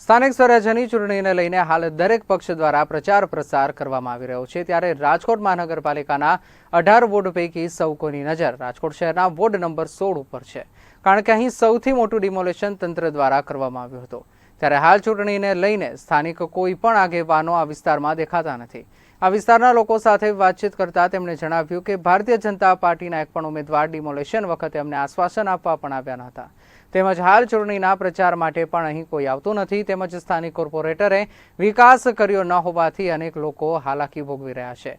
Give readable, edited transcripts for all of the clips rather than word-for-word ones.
સ્થાનિક સ્વરાજ્યની ચૂંટણીને લઈને હાલ દરેક પક્ષ દ્વારા પ્રચાર પ્રસાર કરવામાં આવી રહ્યો છે ત્યારે રાજકોટ મહાનગરપાલિકાના 18 વોર્ડ પૈકી સૌ કોઈની નજર રાજકોટ શહેરના વોર્ડ નંબર 16 ઉપર છે, કારણ કે અહીં સૌથી મોટું ડિમોલેશન તંત્ર દ્વારા કરવામાં આવ્યું હતું। ત્યારે હાલ ચૂંટણીને લઈને સ્થાનિક કોઈ પણ આગેવાનો આ વિસ્તારમાં દેખાતા નથી। આ વિસ્તારના લોકો સાથે વાતચીત કરતા તેમણે જણાવ્યું કે ભારતીય જનતા પાર્ટીના એક પણ ઉમેદવાર ડિમોલેશન વખતે અમને આશ્વાસન આપવા પણ આવ્યા ન હતા, તેમજ હાલ ચૂંટણીના પ્રચાર માટે પણ અહીં કોઈ આવતું નથી, તેમજ સ્થાનિક કોર્પોરેટરે વિકાસ કર્યો ન હોવાથી અનેક લોકો હાલાકી ભોગવી રહ્યા છે।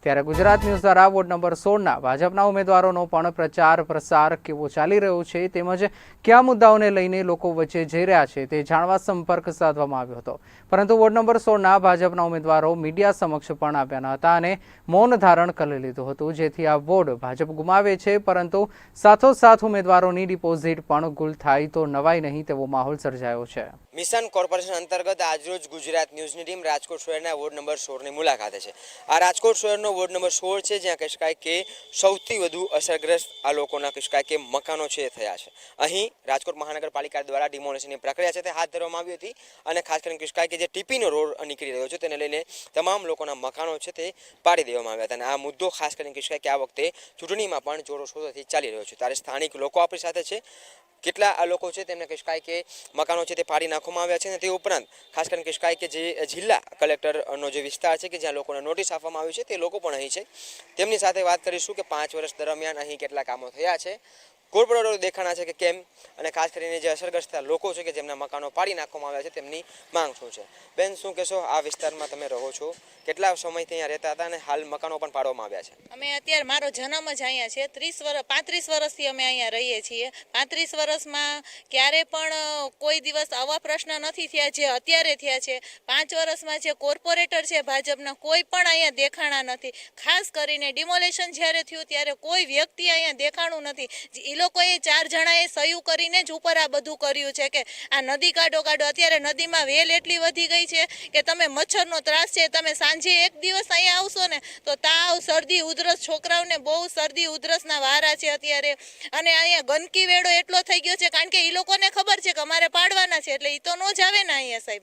ત્યારે ગુજરાત ન્યૂઝ દ્વારા વોર્ડ નંબર 16ના ભાજપના ઉમેદવારોનો પણ પ્રચાર પ્રસાર કેવો ચાલી રહ્યો છે તેમજ કયા મુદ્દાઓને લઈને લોકો વચ્ચે જઈ રહ્યા છે તે જાણવા સંપર્ક સાધવામાં આવ્યો હતો, પરંતુ વોર્ડ નંબર 16ના ભાજપના ઉમેદવારો મીડિયા સમક્ષ પણ આવ્યા ન હતા અને મૌન ધારણ કરી લીધું હતું, જેથી આ વોર્ડ ભાજપ ગુમાવે છે, પરંતુ સાથોસાથ ઉમેદવારોની ડિપોઝિટ પણ ગુલ થાય તો નવાઈ નહીં તેવો માહોલ સર્જાયો છે। મિશન કોર્પોરેશન અંતર્ગત આજરોજ ગુજરાત ન્યૂઝની ટીમ રાજકોટ શહેરના વોર્ડ નંબર 16ની મુલાકાતે છે। આ રાજકોટ શહેરનો વોર્ડ નંબર 16 છે, જ્યાં કહી શકાય કે સૌથી વધુ અસરગ્રસ્ત આ લોકોના કહી શકાય કે મકાનો છે થયા છે। અહીં રાજકોટ મહાનગરપાલિકા દ્વારા ડિમોલેશનની પ્રક્રિયા છે તે હાથ ધરવામાં આવી હતી અને ખાસ કરીને કહી શકાય કે જે ટીપીનો રોડ નીકળી રહ્યો છે તેને લઈને તમામ લોકોના મકાનો છે તે પાડી દેવામાં આવ્યા હતા અને આ મુદ્દો ખાસ કરીને કહી શકાય કે આ વખતે ચૂંટણીમાં પણ જોરોશોરોથી ચાલી રહ્યો છે। ત્યારે સ્થાનિક લોકો આપણી સાથે છે, કેટલા આ લોકો છે તેમને કહી શકાય કે મકાનો છે તે પાડી નાખવામાં આવ્યા છે અને તે ઉપરાંત ખાસ કરીને કહી શકાય કે જે જિલ્લા કલેક્ટરનો જે વિસ્તાર છે કે જ્યાં લોકોને નોટિસ આપવામાં આવી છે તે લોકો પણ અહીં છે। તેમની સાથે વાત કરીશું કે 5 વર્ષ દરમિયાન અહીં કેટલા કામો થયા છે, કોર્પોરેટરો દેખાણા છે કે કેમ, અને ખાસ કરીને જે અસરગ્રસ્ત લોકો છે કે જેમના મકાનો પાડી નાખવામાં આવ્યા છે તેમની માંગ શું છે। બેન, શું કહેશો, આ વિસ્તારમાં તમે રહો છો, કેટલા સમયથી અહીંયા રહેતા હતા અને હાલ મકાનો પણ પાડવામાં આવ્યા છે? અમે અત્યારે, મારો જન્મ જ અહીંયા છે, 35 વર્ષથી અમે અહીંયા રહીએ છીએ। 35 વર્ષમાં ક્યારે પણ કોઈ દિવસ આવા પ્રશ્ન નથી થયા જે અત્યારે થયા છે। 5 વર્ષમાં જે કોર્પોરેટર છે ભાજપના કોઈ પણ અહીંયા દેખાણા નથી, ખાસ કરીને ડિમોલેશન જ્યારે થયું ત્યારે કોઈ વ્યક્તિ અહીંયા દેખાણું નથી। એ લોકોએ 4 જણાએ સહયું કરીને જ ઉપર આ બધું કર્યું છે કે આ નદી કાઢો। અત્યારે નદીમાં વેલ એટલી વધી ગઈ છે કે તમે મચ્છરનો ત્રાસ છે, તમે સાંજે એક દિવસ અહીંયા આવશો ને તો તાવ, શરદી, ઉધરસ, છોકરાઓને બહુ શરદી ઉધરસના વારા છે અત્યારે। અને અહીંયા ગંદકી વેળો એટલો થઈ ગયો છે, કારણ કે એ લોકોને ખબર છે કે અમારે પાડવાના છે, એટલે એ તો નો જ આવે ને અહીંયા સાહેબ।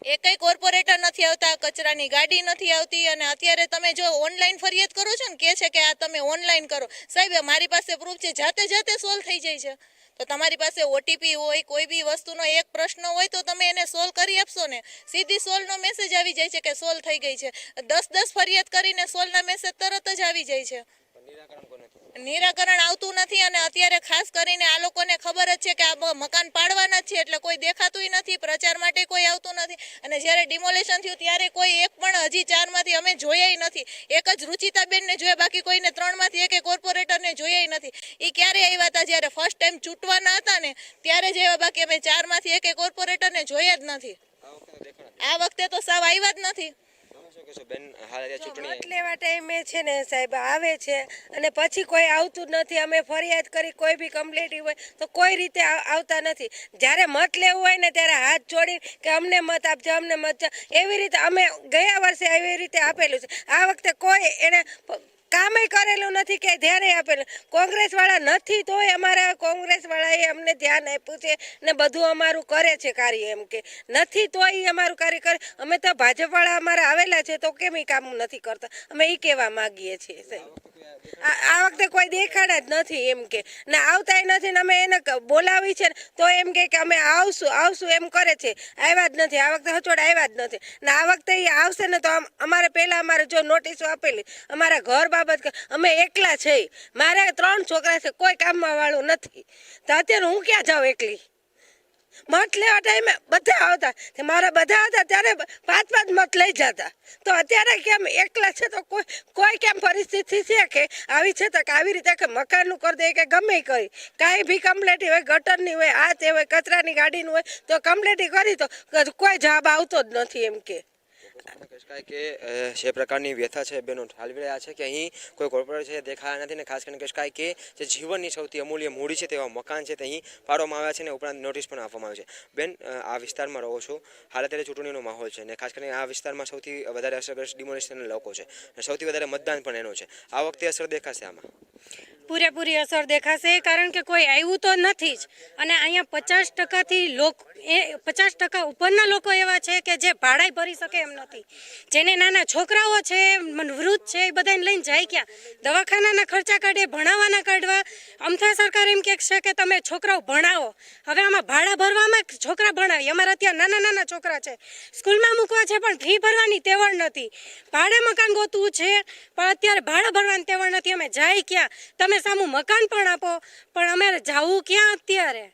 એકય કોર્પોરેટર નથી આવતા, કચરાની ગાડી નથી આવતી, અને અત્યારે તમે જો ઓનલાઈન ફરિયાદ કરો છો ને કે છે કે આ તમે ઓનલાઈન કરો, સાહેબ મારી પાસે પ્રૂફ છે, જાતે સોલ્વ થઈ જાય છે। તો તમારી પાસે ઓટીપી હોય, કોઈ બી વસ્તુનો એક પ્રશ્ન હોય તો તમે એને સોલ્વ કરી આપશો ને, સીધી સોલ્વનો મેસેજ આવી જાય છે કે સોલ્વ થઈ ગઈ છે। 10 ફરિયાદ કરીને સોલ્વના મેસેજ તરત જ આવી જાય છે, નિરાકરણ આવતું નથી। અને અત્યારે ખાસ કરીને આ લોકોને ખબર જ છે કે આ મકાન પાડવાના જ છે, એટલે કોઈ દેખાતું નથી, પ્રચાર માટે કોઈ આવતું નથી। અને જ્યારે ડિમોલેશન થયું ત્યારે કોઈ એક પણ હજી 4માંથી અમે જોયા નથી, એક જ રુચિતાબેનને જોયા, બાકી કોઈને 3માંથી એક કોર્પોરેટરને જોયા નથી। એ ક્યારે આવ્યા હતા, જ્યારે ફર્સ્ટ ટાઈમ ચૂંટવાના હતા ને ત્યારે જ આવ્યા, બાકી અમે 4માંથી એક કોર્પોરેટરને જોયા જ નથી। આ વખતે તો સાવ આવ્યા જ નથી। મત લેવા ટાઈમે છે ને સાહેબ આવે છે અને પછી કોઈ આવતું નથી। અમે ફરિયાદ કરી, કોઈ બી કમ્પ્લેન્ટ હોય તો કોઈ રીતે આવતા નથી। જ્યારે મત લેવું હોય ને ત્યારે હાથ જોડી કે અમને મત આપજો, અમને મત, એવી રીતે અમે ગયા વર્ષે એવી રીતે આપેલું છે। આ વખતે કોઈ એને કામે કરેલું નથી કે ધ્યાન આપેલું। કોંગ્રેસ વાળા નથી તોય અમારા કોંગ્રેસ વાળાએ અમને ધ્યાન આપ્યું છે ને બધું અમારું કરે છે કાર્ય, એમ કે નથી તોય અમારું કાર્ય કરે। અમે તો ભાજપ વાળા અમારા આવેલા છે તો કેમ એ કામ નથી કરતા, અમે એ કહેવા માંગીએ છીએ। આ વખતે કોઈ દેખાડા જ નથી એમ કે, ને આવતાય નથી ને અમે એને બોલાવી છે તો એમ કે અમે આવશું એમ કરે છે, આવ્યા જ નથી। આ વખતે હચોડ આવ્યા જ નથી ને આ વખતે એ આવશે ને તો અમારે પહેલાં અમારે જો નોટિસો આપેલી અમારા ઘર બાબત, અમે એકલા છીએ, મારે 3 છોકરા છે, કોઈ કામમાં વાળું નથી, તો અત્યારે હું ક્યાં જાઉં એકલી? મત લેવા ટાઈમે બધા આવતા, મારા બધા હતા ત્યારે 5 મત લઈ જતા, તો અત્યારે કેમ એકલા છે તો કોઈ કેમ પરિસ્થિતિ છે કે આવી છે તો કે આવી રીતે કે મકાનનું કરી દે કે ગમે કરી, કાંઈ બી કમ્પ્લેટ હોય, ગટરની હોય, આ તે હોય, કચરાની ગાડીનું હોય તો કમ્પ્લેટ કરી, તો કોઈ જવાબ આવતો જ નથી એમ કે। કહી શકાય કે જે પ્રકારની વ્યથા છે બેનો ઠાલવી રહ્યા છે કે અહીં કોઈ કોર્પોરેટ છે દેખાયા નથી ને ખાસ કરીને કહી શકાય કે જે જીવનની સૌથી અમૂલ્ય મૂડી છે તેવા મકાન છે તે અહીં પાડવામાં આવ્યા છે અને ઉપરાંત નોટિસ પણ આપવામાં આવી છે. બેન, આ વિસ્તારમાં રહો છો, હાલ અત્યારે ચૂંટણીનો માહોલ છે ને ખાસ કરીને આ વિસ્તારમાં સૌથી વધારે અસરગ્રસ્ત ડિમોલિશનના લોકો છે અને સૌથી વધારે મતદાન પણ એનો છે. આ વખતે અસર દેખાશે આમાં? પૂરેપૂરી અસર દેખાશે, કારણ કે કોઈ આવ્યું તો નથી જ. અને અહીંયા 50%થી 50% ઉપરના લોકો એવા છે કે જે ભાડાઈ ભરી શકે એમ નથી. જેને નાના છોકરાઓ છે, વૃદ્ધ છે, એ બધાને લઈને જાય ક્યાં? દવાખાનાના ખર્ચા કાઢે, ભણાવવાના કાઢવા. અમથા સરકાર એમ કહે છે કે તમે છોકરાઓ ભણાવો. હવે આમાં ભાડા ભરવામાં છોકરા ભણાવી. અમારા ત્યાં નાના નાના છોકરા છે, સ્કૂલમાં મૂકવા છે પણ ફી ભરવાની તેવડ નથી. ભાડે મકાન ગોતવું છે પણ અત્યારે ભાડા ભરવાની તેવડ નથી. અમે જાય ક્યાં? તમે સામું મકાન પણ આપો પણ અમે જવું ક્યાં અત્યારે?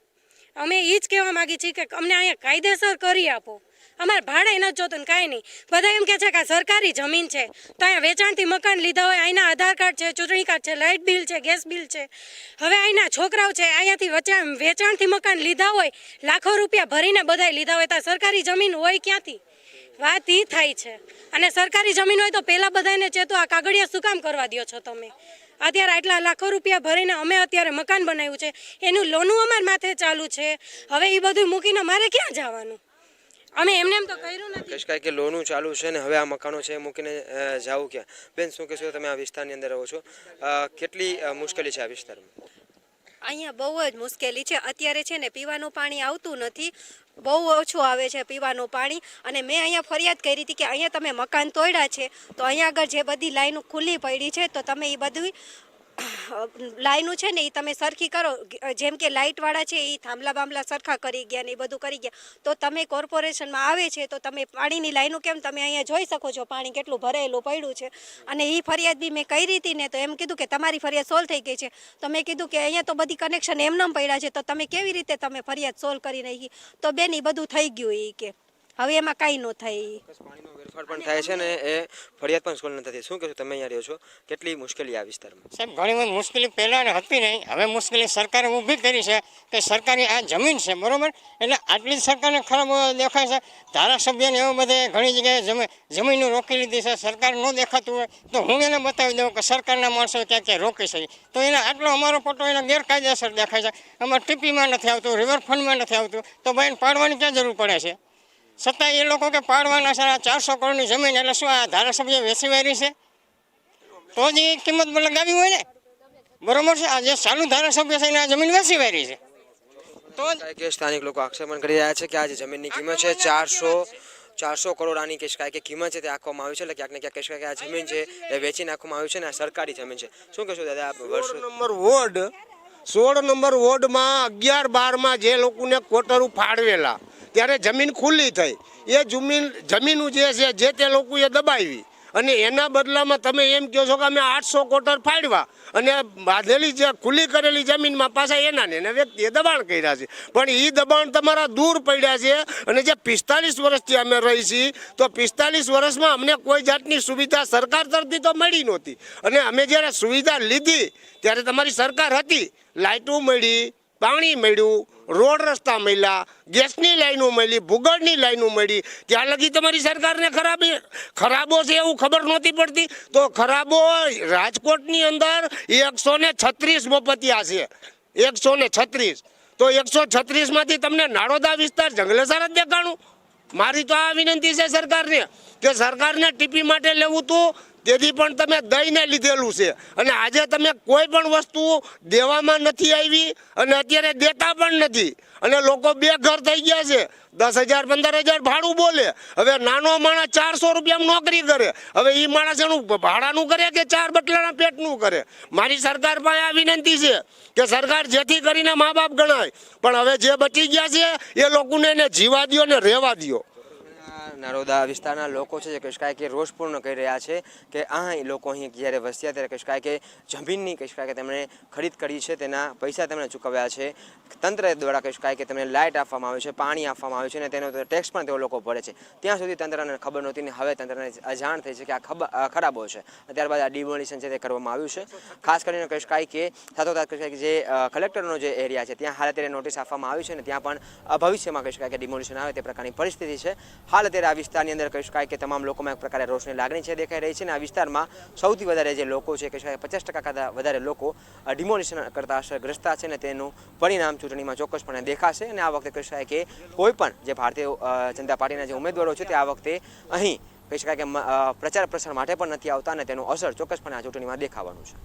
અમે એ જ કહેવા માગીએ છીએ કે અમને અહીંયા કાયદેસર કરી આપો. અમારે ભાડે નથી જોતું ને કાંઈ નહીં. બધા એમ કહે છે કે આ સરકારી જમીન છે તો અહીંયા વેચાણથી મકાન લીધા હોય, અહીંના આધાર કાર્ડ છે, ચૂંટણી કાર્ડ છે, લાઇટ બિલ છે, ગેસ બિલ છે. હવે અહીંના છોકરાઓ છે, અહીંયાથી વેચાણથી મકાન લીધા હોય, લાખો રૂપિયા ભરીને બધાય લીધા હોય, તો સરકારી જમીન હોય ક્યાંથી? વાત એ થાય છે. અને સરકારી જમીન હોય તો પહેલાં બધાને ચેતો, આ કાગળિયા શું કામ કરવા દો છો તમે? અત્યારે આટલા લાખો રૂપિયા ભરીને અમે અત્યારે મકાન બનાવ્યું છે, એનું લોનું અમારા માથે ચાલુ છે. હવે એ બધું મૂકીને મારે ક્યાં જવાનું? અમે એમને એમ તો કર્યું નથી. કહી શકાય કે લોનું ચાલુ છે ને હવે આ મકાનો છે મૂકીને જાવું ક્યાં? બેન, શું કહેશો? તમે આ વિસ્તારની અંદર રહો છો, કેટલી મુશ્કેલી છે આ વિસ્તારમાં? અહીંયા બહુ જ મુશ્કેલી છે. અત્યારે છે ને પીવાનું પાણી આવતું નથી, બહુ ઓછું આવે છે પીવાનું પાણી. અને મેં અહીંયા ફરિયાદ કરી હતી કે અહીંયા તમે મકાન તોડ્યા છે તો અહીંયા આગળ જે બધી લાઈનો ખુલ્લી પડી છે તો તમે એ બધી લાઈનું છે ને એ તમે સરખી કરો. જેમ કે લાઇટવાળા છે એ થાંભલા બાંભલા સરખા કરી ગયા ને એ બધું કરી ગયા. તો તમે કોર્પોરેશનમાં આવે છે તો તમે પાણીની લાઈનું કેમ? તમે અહીંયા જોઈ શકો છો પાણી કેટલું ભરેલું પડ્યું છે. અને એ ફરિયાદ બી મેં કરી હતી ને તો એમ કીધું કે તમારી ફરિયાદ સોલ્વ થઈ ગઈ છે. તો મેં કીધું કે અહીંયા તો બધી કનેક્શન એમનેમ પડ્યા છે તો તમે કેવી રીતે તમે ફરિયાદ સોલ્વ કરી નાખી? તો બેન એ બધું થઈ ગયું. એ કે હવે એમાં કાંઈ ન થાય. પાણીનો વેરફાર પણ થાય છે ને એ ફરિયાદ પણ સોલ્વ નથી થતી. શું કહેશો? તમે અહીંયા રહ્યો છો, કેટલી મુશ્કેલી આ વિસ્તારમાં? સાહેબ, ઘણી બધી મુશ્કેલી પહેલાં હતી નહીં, હવે મુશ્કેલી સરકારે ઊભી કરી છે કે સરકારી આ જમીન છે, બરાબર? એટલે આટલી જ સરકારને ખરાબ દેખાય છે. ધારાસભ્યને એવું બધે ઘણી જગ્યાએ જમીનો રોકી લીધી છે. સરકાર ન દેખાતું હોય તો હું એને બતાવી દઉં કે સરકારના માણસો ક્યાં ક્યાં રોકી છે. તો એને આટલો અમારો ફોટો એને ગેરકાયદેસર દેખાય છે. અમારે ટીપીમાં નથી આવતું, રિવરફ્રન્ટમાં નથી આવતું, તો ભાઈ એને પાડવાની ક્યાં જરૂર પડે છે? છતાં એ લોકો કે પાડવાના છે. 400 કરોડની જમીન એટલે શું આ ધારાસભ્ય વેચી વારી છે? તો જ એ કિંમત લગાવી હોય ને, બરોબર છે? આ જે ચાલુ ધારાસભ્ય છે એને આ જમીન વેચી વારી છે. તો કે સ્થાનિક લોકો આક્ષેપણ કરી રહ્યા છે કે આ જે જમીનની કિંમત છે 400 કરોડ આની કહી શકાય કે કિંમત છે તે આંકવામાં આવી છે. એટલે ક્યાંક ને ક્યાંક કહી શકાય કે આ જમીન છે એ વેચી નાખવામાં આવી છે ને આ સરકારી જમીન છે. શું કહેશો દાદા? 16 નંબર વોર્ડમાં 11-12માં જે લોકોને કોટરું ફાળવેલા ત્યારે જમીન ખુલ્લી થઈ. એ જમીન જે તે લોકોએ દબાવી અને એના બદલામાં તમે એમ કહો છો કે અમે 800 કોટર ફાળવા અને બાંધેલી જે ખુલ્લી કરેલી જમીનમાં પાછા એના વ્યક્તિએ દબાણ કર્યા છે. પણ એ દબાણ તમારા દૂર પડ્યા છે. અને જે 45 વર્ષથી અમે રહી છીએ તો 45 વર્ષમાં અમને કોઈ જાતની સુવિધા સરકાર તરફથી તો મળી નહોતી. અને અમે જ્યારે સુવિધા લીધી ત્યારે તમારી સરકાર હતી, લાઇટો મળી, પાણી મળ્યું, રોડ રસ્તા મળ્યા, ગેસની લાઈનો મળી, ભૂગર્ભની લાઈનો મળી. ત્યાં લગી તમારી સરકારને ખરાબો છે એવું ખબર નહોતી પડતી. તો ખરાબો રાજકોટની અંદર 136 મફતિયા છે, 136. તો 136માંથી તમને નાડોદા વિસ્તાર જંગલેસર જ દેખાણું. મારી તો આ વિનંતી છે સરકારને કે સરકારને ટીપી માટે લેવું હતું તેથી પણ તમે દઈને લીધેલું છે. અને આજે તમે કોઈ પણ વસ્તુ દેવામાં નથી આવી અને અત્યારે દેતા પણ નથી. અને લોકો બેઘર થઈ ગયા છે. 10,000 15,000 ભાડું બોલે. હવે નાનો માણસ 400 રૂપિયામાં નોકરી કરે. હવે એ માણસ એનું ભાડાનું કરે કે 4 બટલાના પેટનું કરે? મારી સરકાર પાસે આ વિનંતી છે કે સરકાર જેથી કરીને મા બાપ ગણાય પણ હવે જે બચી ગયા છે એ લોકોને એને જીવા દો ને રહેવા દો. નારોદા વિસ્તારના લોકો છે જે કહી શકાય કે રોષપૂર્ણ કહી રહ્યા છે કે આ લોકો અહીં જ્યારે વસ્યા ત્યારે કહી શકાય કે જમીનની કહી શકાય કે તેમણે ખરીદ કરી છે, તેના પૈસા તેમણે ચૂકવ્યા છે. તંત્ર દ્વારા કહી શકાય કે તેમને લાઇટ આપવામાં આવે છે, પાણી આપવામાં આવે છે અને તેનો ટેક્સ પણ તેઓ લોકો ભરે છે. ત્યાં સુધી તંત્રને ખબર નહોતી ને હવે તંત્રને અજાણ થઈ છે કે આ ખરાબો છે. ત્યારબાદ આ ડિમોલિશન છે તે કરવામાં આવ્યું છે. ખાસ કરીને કહી શકાય કે સાથોસાથ કહી શકાય કે જે કલેક્ટરનો જે એરિયા છે ત્યાં હાલ અત્યારે નોટિસ આપવામાં આવી છે અને ત્યાં પણ ભવિષ્યમાં કહી શકાય કે ડિમોલિશન આવે તે પ્રકારની પરિસ્થિતિ છે. હાલ અત્યારે અત્યારે આ વિસ્તારની અંદર કહી શકાય કે તમામ લોકોમાં એક પ્રકારે રોષની લાગણી છે દેખાઈ રહી છે અને આ વિસ્તારમાં સૌથી વધારે જે લોકો છે કહી શકાય 50% કરતાં વધારે લોકો ડિમોલિશન કરતા અસરગ્રસ્ત છે અને તેનું પરિણામ ચૂંટણીમાં ચોક્કસપણે દેખાશે અને આ વખતે કહી શકાય કે કોઈ પણ જે ભારતીય જનતા પાર્ટીના જે ઉમેદવારો છે તે આ વખતે અહીં કહી શકાય કે પ્રચાર પ્રસાર માટે પણ નથી આવતા અને તેનું અસર ચોક્કસપણે આ ચૂંટણીમાં દેખાવાનું છે.